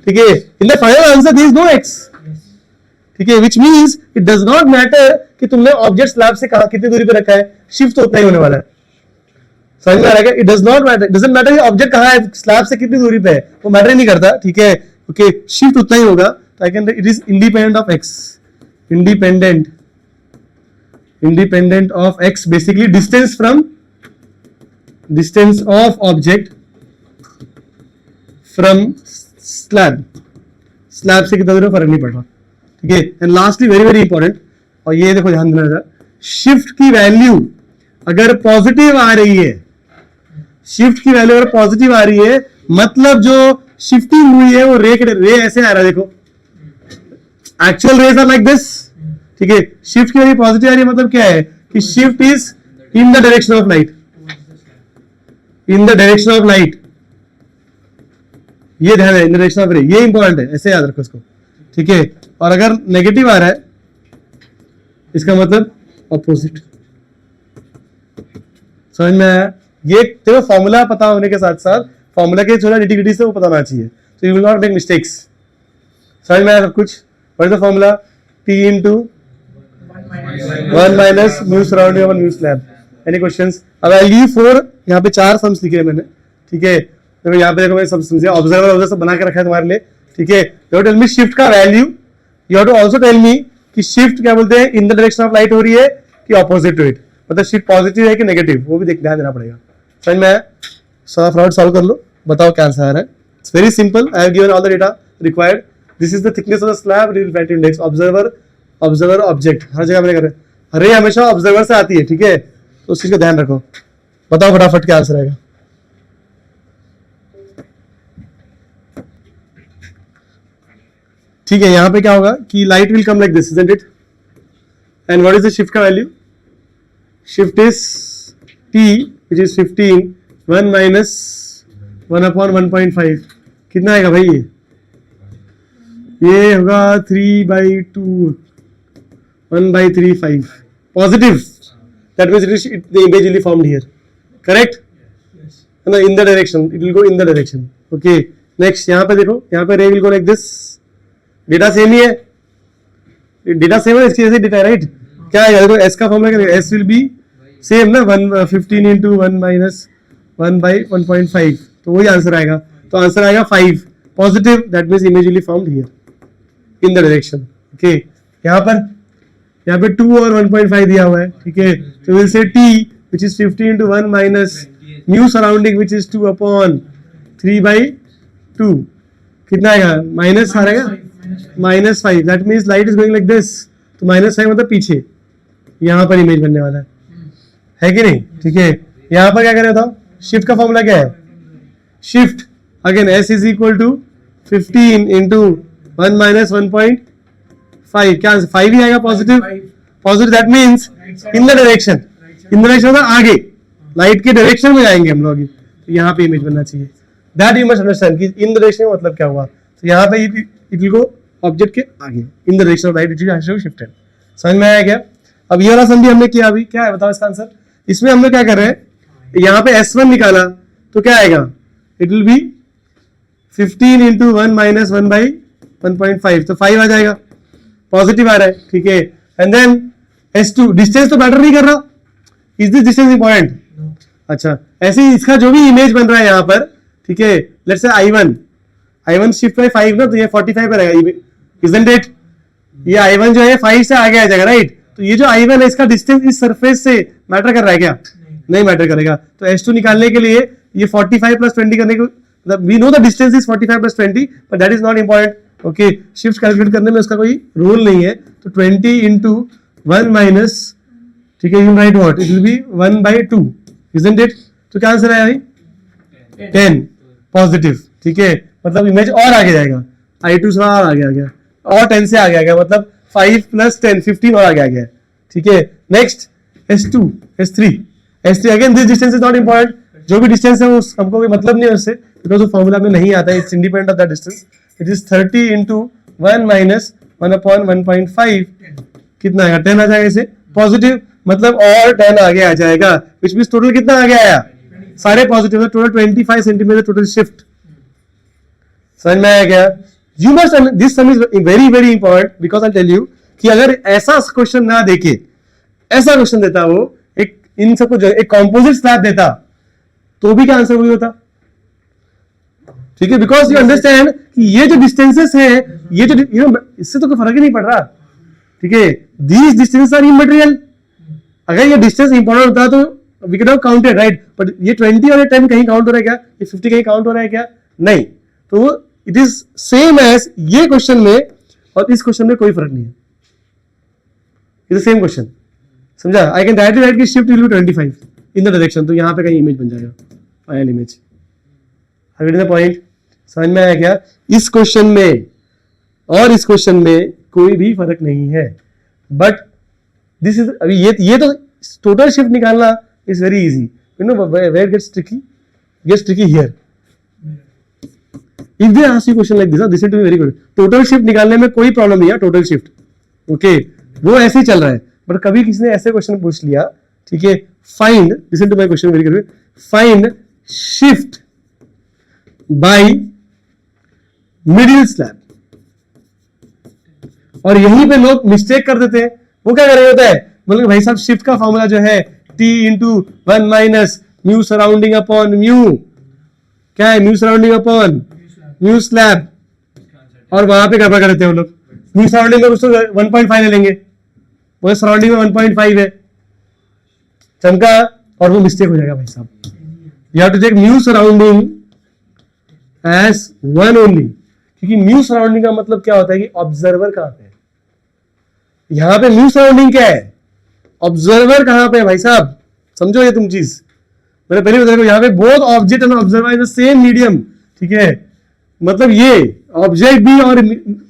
ठीक है, in the final answer there is no x. ठीक है, which means it does not matter कि तुमने ऑब्जेक्ट स्लैब से कहां कितनी दूरी पे रखा है, शिफ्ट तो उतना ही होने वाला है. समझ में आ रहा है? It does not matter, doesn't matter कि ऑब्जेक्ट कहां है, स्लैब से कितनी दूरी पे है, वो मैटर ही नहीं करता. ठीक है, ओके, शिफ्ट उतना ही होगा. तो I can, it is independent of x, independent of x, basically distance of object from slab से कितना दूर फर्क नहीं पड़ रहा. ठीक है. And lastly very very important, और ये देखो ध्यान देना जरा, शिफ्ट की वैल्यू अगर पॉजिटिव आ रही है, शिफ्ट की वैल्यू अगर पॉजिटिव आ रही है, मतलब जो शिफ्टिंग हुई है वो रे ऐसे आ रहा है. देखो actual rays are like this. ठीक है, शिफ्ट की वैल्यू पॉजिटिव आ रही है, मतलब क्या है कि shift is in the direction of light, in the direction of light. ये ध्यान है, इन द डायरेक्शन ऑफ रे, ये इंपॉर्टेंट है, ऐसे याद रखो इसको. ठीक है, और अगर नेगेटिव आ रहा है इसका मतलब ऑपोजिट. समझ में आया? ये तेरे फॉर्मूला पता होने के साथ साथ फॉर्मूला के थोड़ा निटी-ग्रिटी से वो पता होना चाहिए, so you will not make mistakes. समझ में आया सब कुछ? What is the formula? T into 1 minus mu surrounding over mu slab. Any questions? अब I'll give 4, यहाँ पे 4 सम्स लिखे हैं मैंने. ठीक है, तो यहाँ पे देखो मैं सब समझे, ऑब्जर्वर सब बना के रखा है तुम्हारे लिए. ठीक है, you have to tell me shift का value, you have to also tell me कि शिफ्ट क्या बोलते हैं, इन द डायरेक्शन ऑफ लाइट हो रही है कि ऑपोजिट टू इट, मतलब शिफ्ट पॉजिटिव है कि नेगेटिव, वो भी ध्यान देना पड़ेगा. समझ में आया? सारा फ्रॉड सॉल्व कर लो, बताओ क्या आंसर है. It's very simple. I have given all the data required. This is the thickness of the slab, refractive index, observer object, हर जगह मैंने कर रे हमेशा ऑब्जर्वर से आती है, ठीक है, तो उस चीज का ध्यान रखो। बताओ फटाफट क्या आंसर आएगा। ठीक है, यहां पे क्या होगा कि light will come like this, isn't it, and what is the shift का वैल्यू, shift is t which is 15, 1 minus 1 upon 1.5, कितना आएगा भाई, ये होगा 3/2, 1/3/5 positive, that means the image will be formed here, correct, no, in the direction, it will go in the direction, okay, next यहाँ पे देखो, यहाँ पे ray will go like this, data same ही है, डेटा सेम है, इसकी जैसे डेटा, राइट, क्या आएगा देखो, s का फॉर्मूला क्या है, s will be सेम ना, 15 into 1 minus 1/1.5, तो वही आंसर आएगा, तो आंसर आएगा 5 positive, that means image will be found here in the direction, okay, यहाँ पे 2 और 1.5 दिया हुआ है, ठीक है, तो will say t which is 15 into 1 minus mu surrounding which is 2 upon 3/2, कितना आएगा, माइनस आ रहेगा, -5, that means light is going like this, तो -5 मतलब पीछे, यहाँ पर इमेज बनने वाला है कि नहीं, ठीक है, यहाँ पर क्या करें बताओ, शिफ्ट का फॉर्मूला क्या है, shift again s is equal to 15 into 1 minus 1.5, क्या 5 ही आएगा, positive, that means in the direction, मतलब आगे लाइट के डायरेक्शन में जाएंगे हम लोग, तो यहाँ पे इमेज बनना चाहिए, दैट यू मस्ट अंडरस्टैंड कि इन द डायरेक्शन मतलब क्या हुआ, तो यहाँ पे इट विल गो ऑब्जेक्ट के आगे, इन the direction of light it will shifted, समझ में आया क्या। अब ये वाला सम भी हमने किया, अभी क्या है बताओ इसका आंसर, इसमें हम लोग क्या कर रहे हैं, यहाँ पे S1 निकाला तो क्या आएगा, it will B 15 into 1 minus 1/1.5, तो 5 आ जाएगा, पॉजिटिव आ रहा है, ठीक है, एंड देन S2, डिस्टेंस तो मैटर नहीं कर रहा, इज दिस डिस्टेंस इंपॉर्टेंट, अच्छा, ऐसे ही इसका जो भी इमेज बन रहा है यहाँ पर, ठीक है, let's say I1 shift by 5 ना, तो ये 45 पर आएगा, इजंट इट, ये I1 जो है 5 से आगे आ जाएगा, राइट, तो ये जो I1 है इसका डिस्टेंस इस सरफेस से मैटर कर रहा है क्या, नहीं मैटर करेगा, तो S2 निकालने के लिए ये 45 plus 20 करने को, we know the distance is 45 plus 20, but that is not important, okay, shift calculate करने में उसका कोई रूल नहीं है, तो 20 into 1 minus, ठीक है, you right what, it will B 1/2, isn't it, तो क्या आंसर आया भाई, 10 पॉजिटिव, ठीक है, मतलब इमेज और आगे जाएगा, I2 से और आगे आ गया, और 10 से आगे आ गया, मतलब 5 plus 10 15 और आगे आ गया, ठीक है, next S2 S3 again this distance is not important, जो भी डिस्टेंस है वो हमको कोई मतलब नहीं है उससे, बिकॉज वो फॉर्मूला में नहीं आता है, it's independent of that distance, it is 30 into 1 minus 1 upon 1.5, कितना आएगा, 10 आ जाएगा, इसे पॉजिटिव, मतलब और 10 आगे आ जाएगा, विच मींस टोटल कितना आगे आया, सारे positive, total 25 centimetre total shift, समझ में आया क्या। You must, this sum is very very important, because I tell you कि अगर ऐसा क्वेश्चन ना देके ऐसा क्वेश्चन देता, वो एक इन सबको एक कॉम्पोजिट स्लैब देता, तो भी क्या आंसर वही होता, ठीक है, बिकॉज यू अंडरस्टैंड कि ये जो डिस्टेंसेस है, ये जो इससे तो कोई फर्क ही नहीं पड़ रहा, ठीक है, दीज डिस्टेंसेस आर इमटेरियल, अगर ये डिस्टेंस इंपॉर्टेंट होता तो we can not counted, right, but ये 20 और ये 10 कहीं काउंट हो रहा है क्या, ये 50 कहीं काउंट हो रहा है क्या, नहीं, तो इट इज सेम एज ये क्वेश्चन में और इस क्वेश्चन में कोई फर्क नहीं है, इट इज सेम क्वेश्चन, समझा, आई कैन डायरेक्टली राइट की shift will be 25 in the direction, तो यहाँ पे कहीं इमेज बन जाएगा, final image, have it the point, समझ में आया क्या, इस क्वेश्चन में और इस क्वेश्चन में कोई भी फर्क नहीं है, बट दिस इज, अभी ये तो टोटल शिफ्ट निकालना is very easy, you know where gets tricky here, if they ask you question like this, this is to be very good, total shift निकालने में कोई प्रॉब्लम नहीं है, टोटल शिफ्ट, ओके, वो ऐसे ही चल रहा है, बट कभी किसी ने ऐसे क्वेश्चन पूछ लिया, ठीक है, find, listen to my question very good, find shift by middle slab, और यहीं पे लोग मिस्टेक कर देते हैं, वो क्या कर रहे होता है, बोले भाई साहब शिफ्ट का फॉर्मूला जो है t into 1 minus mu surrounding upon mu, क्या है, mu surrounding upon mu slab, और वहां पे गड़बड़ कर देते हैं वो लोग, म्यू सराउंडिंग में कुछ तो 1.5 ले लेंगे, वो सराउंडिंग में 1.5 है, चमका, और वो मिस्टेक हो जाएगा भाई साहब, you have to take mu surrounding as 1 only, क्योंकि म्यू सराउंडिंग का मतलब क्या होता है कि ऑब्जर्वर कहां पे है। यहां पे म्यू सराउंडिंग क्या है, ऑब्जर्वर कहां पे है भाई साहब, समझो ये तुम चीज मैंने पहले बताया, यहाँ पे both object and observer in the same medium, ठीक है, मतलब ये ऑब्जेक्ट भी और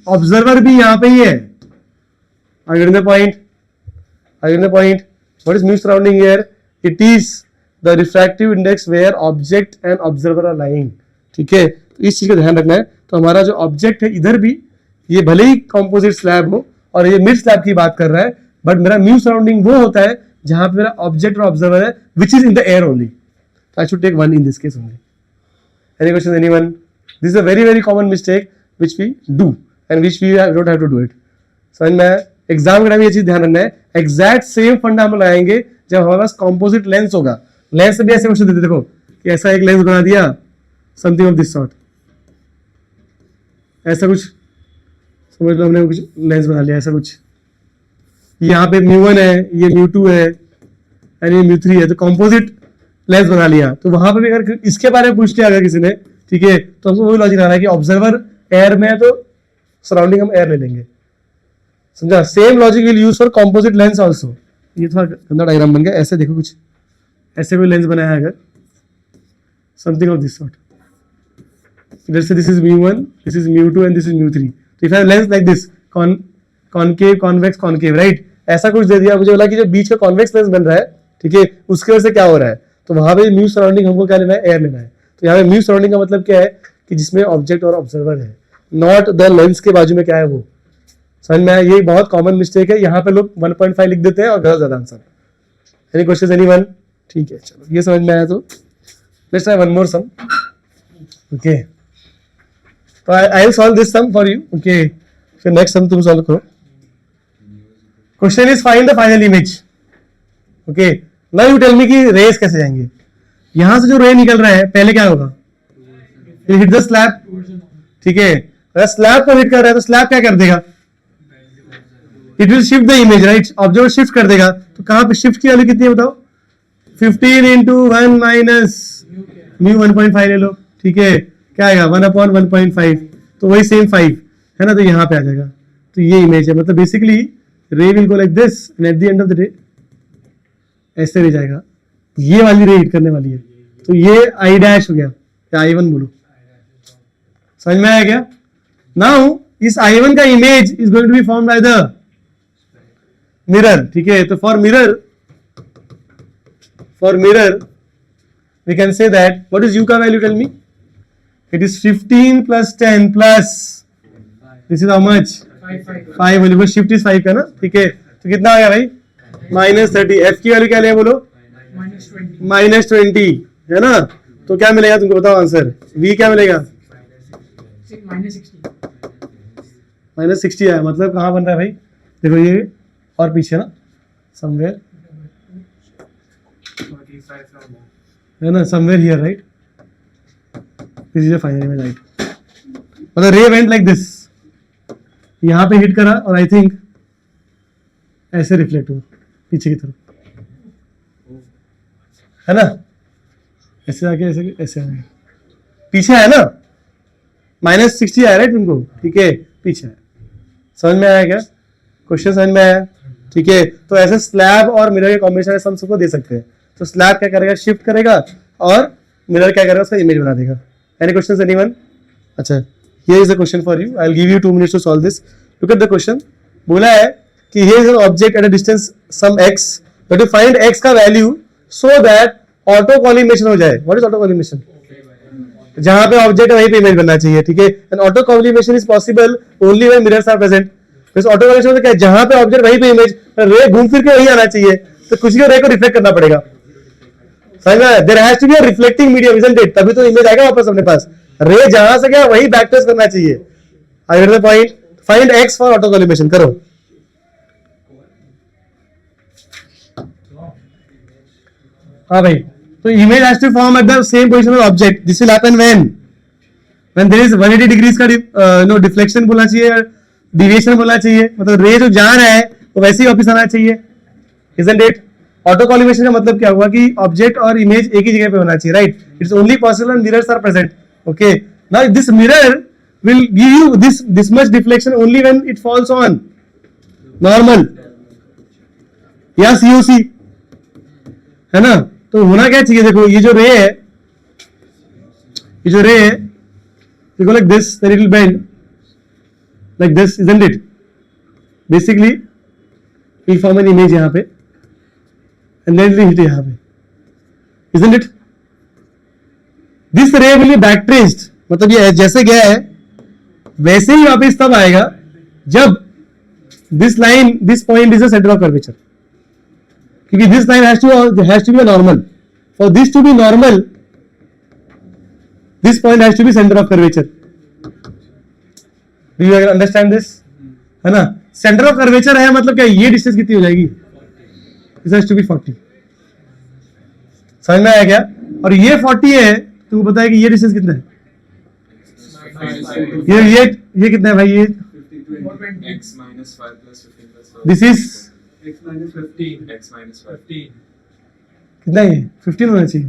ऑब्जर्वर भी यहाँ पे ही है। Are you getting the point? Are you getting the point? What is mu surrounding here? It is the refractive index where object and observer are lying. ठीक है, तो इस चीज का ध्यान रखना है। तो हमारा जो ऑब्जेक्ट है इधर भी, ये भले ही कॉम्पोजिट स्लैब हो और ये मिड स्लैब की बात कर रहा है, बट मेरा म्यू सराउंडिंग वो होता है जहां पे मेरा ऑब्जेक्ट और ऑब्जर्वर है which is in the air only. I should take 1 in this case only. Any questions, anyone? This is a very very common mistake which we do and which we don't have to do it. समझ में exam के time ये चीज ध्यान रखना है, exact same फंडा हम लगाएंगे जब हमारे पास कॉम्पोजिट लेंस होगा। लेंस से भी ऐसे क्वेश्चन देते, देखो कि ऐसा एक लेंस बना दिया, समथिंग ऑफ दिस सॉर्ट, ऐसा कुछ समझ लो हमने कुछ लेंस बना लिया ऐसा कुछ, यहाँ पे μ1 है, ये μ2 है एंड ये μ3 है, तो कॉम्पोजिट लेंस बना लिया। तो वहां पे भी अगर इसके बारे में पूछ लिया अगर किसी ने, ठीक है, तो हमको वही लॉजिक आ रहा है कि ऑब्जर्वर एयर में है तो सराउंडिंग हम एयर ले लेंगे, समझा। Same logic will use for composite lens also. ये थोड़ा गंदा डायग्राम बन गया, ऐसे देखो कुछ ऐसे कोई लेंस बनाया है अगर, समथिंग ऑफ दिस सॉर्ट, जैसे this is μ1, this is μ2 and this is μ3, तो if I lens like this concave convex concave, right, ऐसा कुछ दे दिया, मुझे बोला कि जो बीच का कॉन्वेक्स लेंस बन रहा है, ठीक है, उसके वजह से क्या हो रहा है, तो वहां पे म्यू सराउंडिंग हमको क्या लेना है, एयर लेना है। तो यहाँ पे म्यू सराउंडिंग का मतलब क्या है कि जिसमें ऑब्जेक्ट और ऑब्जर्वर है, नॉट द लेंस के बाजू में क्या है वो, समझ में आया। ये बहुत कॉमन मिस्टेक है, यहाँ पे लोग 1.5 लिख देते हैं और बहुत ज्यादा आंसर। Any question anyone? ठीक है, चलो ये समझ में आया तो let's try one more sum. Okay, तो I will solve this sum for you. Okay, फिर नेक्स्ट सम तुम सॉल्व करो। Question is find the final image. Okay, now you tell me कि रेस कैसे जाएंगे। यहां से जो रे निकल रहा है पहले क्या होगा, हिट द स्लैब, ठीक है, अगर स्लैब को हिट कर रहा है तो स्लैब क्या कर देगा, it will shift the image, right, observer shift कर देगा। तो कहां पे शिफ्ट की वैल्यू कितनी है बताओ, 15 into 1 माइनस म्यू 1.5 ले लो, ठीक है, क्या आएगा 1/1.5, तो वही सेम 5 है ना, तो यहाँ पे आ जाएगा। तो ये इमेज है, मतलब बेसिकली रे will go like this and at the end of the day ऐसे रह जाएगा, ये वाली रे हिट करने वाली है, तो ये आई डैश हो गया या I1 बोलो, समझ में आया क्या। नाउ इस I1 का image is going to be formed by the mirror, ठीक है, तो for mirror we can say that what is u का value, tell me, it is 15 plus 10 plus this is how much 5 value, shift is 5 का ना, ठीक है, तो कितना आ गया भाई -30। f की वैल्यू क्या ले बोलो, -20 है ना, तो क्या मिलेगा तुमको बताओ आंसर, v क्या मिलेगा -60 आया, मतलब कहां बन रहा है भाई, देखो ये और पीछे ना समवेयर है ना, somewhere here, right, this is the final image, right, मतलब रे वेंट लाइक दिस, यहां पे हिट करा और आई थिंक ऐसे रिफ्लेक्ट हुआ पीछे की तरफ, है ना, ऐसे आके ऐसे ऐसे आया, पीछे आया ना, -60 आया, राइट तुमको, ठीक है, पीछे आया, समझ में आया क्या क्वेश्चन, समझ में आया, ठीक है। तो ऐसे स्लैब और मिरर के कॉम्बिनेशन हम सबको दे सकते हैं। तो स्लैब क्या करेगा, शिफ्ट करेगा, और मिरर क्या करेगा, उसका इमेज बना देगा। Any questions anyone? अच्छा, here is the question for you, I will give you 2 minutes to solve this. Look at the question, बोला है कि here is an object at a distance some x, but to find x का value so that autocollimation हो जाए। What is auto collimation, जहां पे object है वहीं पे इमेज बनना चाहिए, ठीक है, and auto collimation is possible only when mirrors are present. Auto collimation मतलब क्या है, जहां पे ऑब्जेक्ट वहीं पे इमेज, रे घूम फिर के वहीं आना चाहिए, तो कुछ भी रे को रिफ्लेक्ट करना पड़ेगा, समझ में, there has to be a reflecting medium, isn't it, तभी तो इमेज आएगा वापस अपने पास, रे जहां से गया वहीं बैक ट्रेस करना चाहिए। I get the point, find x for auto collimation, करो। हाँ भाई, तो image has to form at the same position of object, this will happen when there is 180 degrees का नो डिफ्लेक्शन बोलना चाहिए, डिविएशन बोलना चाहिए, मतलब रे जो जा रहा है वो वैसे ही वापस आना चाहिए, इजंट इट। ऑटो कॉलिमेशन का मतलब क्या हुआ कि ऑब्जेक्ट और इमेज एक ही जगह पे होना चाहिए, right, it's only possible when mirrors are present. Okay, now this mirror will give you this much deflection only when it falls on normal या COC, है ना? तो होना क्या चाहिए? देखो ये जो रे है, देखो like this, then it will bend like this, isn't it? Basically we'll form an image यहाँ पे and then it will hit यहाँ पे, isn't it? This ray will be back traced, मतलब ये जैसे गया है वैसे ही वापस तब आएगा जब this point is the center of curvature, क्योंकि this line has to be a normal. For this to be normal, this point has to be center of curvature. Do you understand this? है ना? Center of curvature है मतलब क्या? ये distance कितनी हो जाएगी? This has to be 40. समझ में आया क्या? और ये 40 है, तो बताया कि ये distance कितना है? ये कितना है भाई? ये x minus 5 plus 15 plus 4. this is X minus 15. x minus 5. 15. कितना है? 15 होना चाहिए.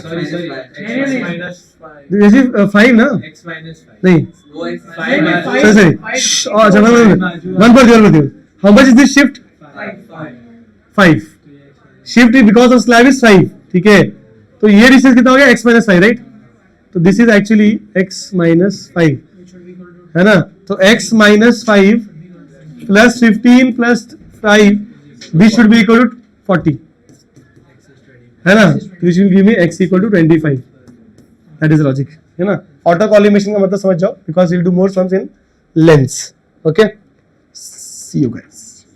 Sorry. नहीं, minus 5. जैसे 5 ना? X minus 5. नहीं. वो X नहीं, minus five. Sorry. Oh, अच्छा, one for you. How much is this shift? 5. Shift because of slab is 5. ठीक है. तो ये distance कितना हो गया? X minus 5, right? तो this is actually X minus 5. है ना? तो X minus 5 plus 15 plus 5, this should be equal to 40. है ना? This will give me X equal to 25. That is logic. है ना? Auto collimation का मतलब समझ जाओ, because we'll do more sums in lens. Okay? See you guys.